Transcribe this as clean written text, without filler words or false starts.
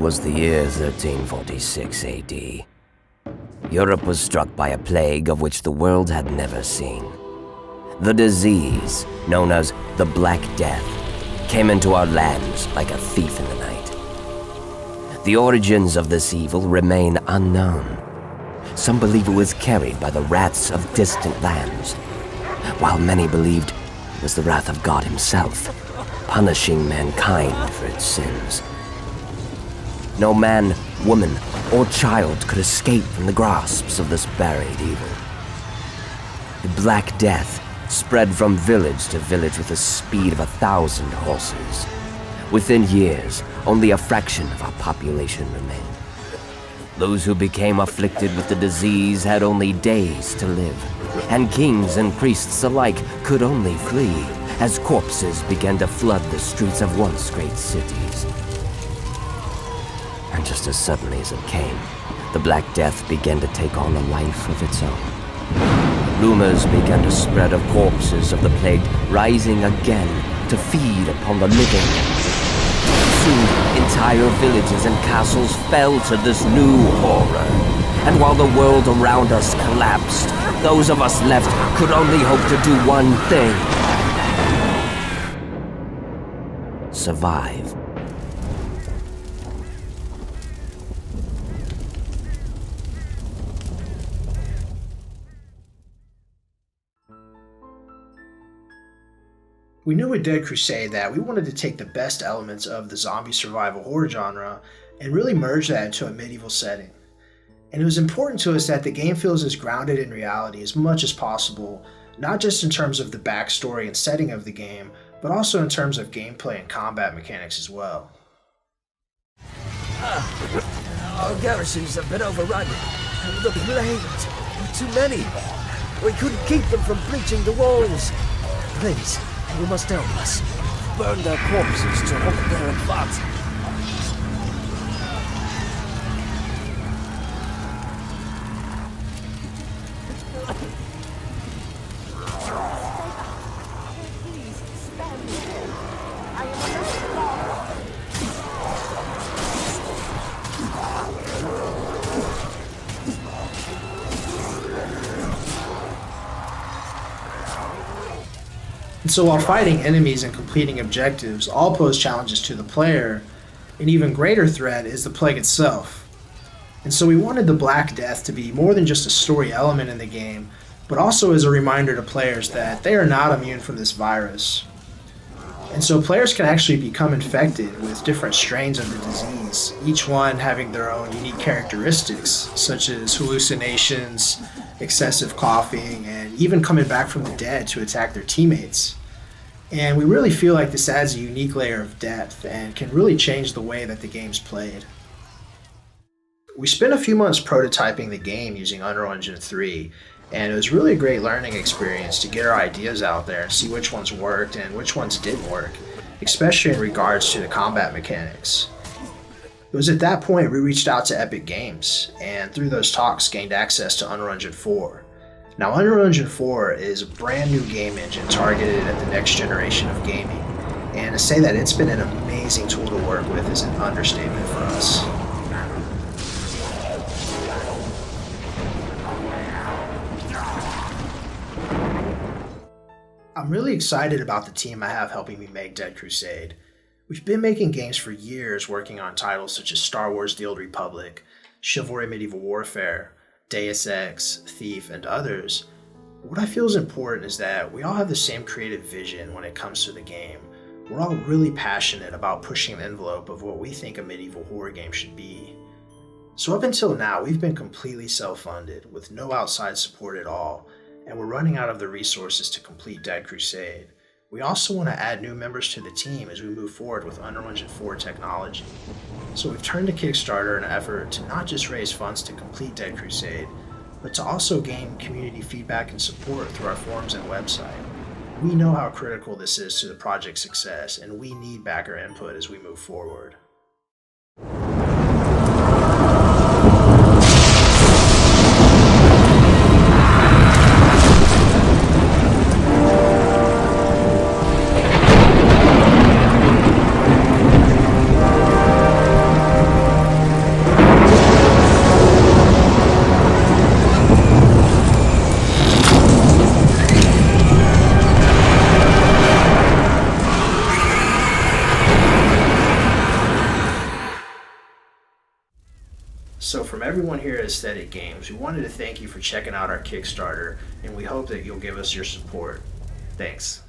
was the year 1346 AD. Europe was struck by a plague of which the world had never seen. The disease, known as the Black Death, came into our lands like a thief in the night. The origins of this evil remain unknown. Some believe it was carried by the rats of distant lands, while many believed it was the wrath of God himself, punishing mankind for its sins. No man, woman, or child could escape from the grasps of this buried evil. The Black Death spread from village to village with the speed of 1,000 horses. Within years, only a fraction of our population remained. Those who became afflicted with the disease had only days to live, and kings and priests alike could only flee as corpses began to flood the streets of once great cities. And just as suddenly as it came, the Black Death began to take on a life of its own. Rumors began to spread of corpses of the plague rising again to feed upon the living. Soon, entire villages and castles fell to this new horror. And while the world around us collapsed, those of us left could only hope to do one thing: survive. We knew with Dead Crusade that we wanted to take the best elements of the zombie survival horror genre and really merge that into a medieval setting. And it was important to us that the game feels as grounded in reality as much as possible, not just in terms of the backstory and setting of the game, but also in terms of gameplay and combat mechanics as well. Our garrisons have been overrun. The plague, too many. We couldn't keep them from breaching the walls. Please, you must help us. Burn their corpses to halt their advance. And so while fighting enemies and completing objectives all pose challenges to the player, an even greater threat is the plague itself. And so we wanted the Black Death to be more than just a story element in the game, but also as a reminder to players that they are not immune from this virus. And so players can actually become infected with different strains of the disease, each one having their own unique characteristics, such as hallucinations, excessive coughing, and even coming back from the dead to attack their teammates. And we really feel like this adds a unique layer of depth and can really change the way that the game's played. We spent a few months prototyping the game using Unreal Engine 3, and it was really a great learning experience to get our ideas out there and see which ones worked and which ones didn't work, especially in regards to the combat mechanics. It was at that point we reached out to Epic Games, and through those talks gained access to Unreal Engine 4. Now, Unreal Engine 4 is a brand new game engine targeted at the next generation of gaming, and to say that it's been an amazing tool to work with is an understatement for us. I'm really excited about the team I have helping me make Dead Crusade. We've been making games for years, working on titles such as Star Wars The Old Republic, Chivalry Medieval Warfare, Deus Ex, Thief, and others. What I feel is important is that we all have the same creative vision when it comes to the game. We're all really passionate about pushing the envelope of what we think a medieval horror game should be. So up until now, we've been completely self-funded, with no outside support at all, and we're running out of the resources to complete Dead Crusade. We also want to add new members to the team as we move forward with Unreal Engine 4 technology. So we've turned to Kickstarter in an effort to not just raise funds to complete Dead Crusade, but to also gain community feedback and support through our forums and website. We know how critical this is to the project's success, and we need backer input as we move forward. So from everyone here at Aesthetic Games, we wanted to thank you for checking out our Kickstarter, and we hope that you'll give us your support. Thanks.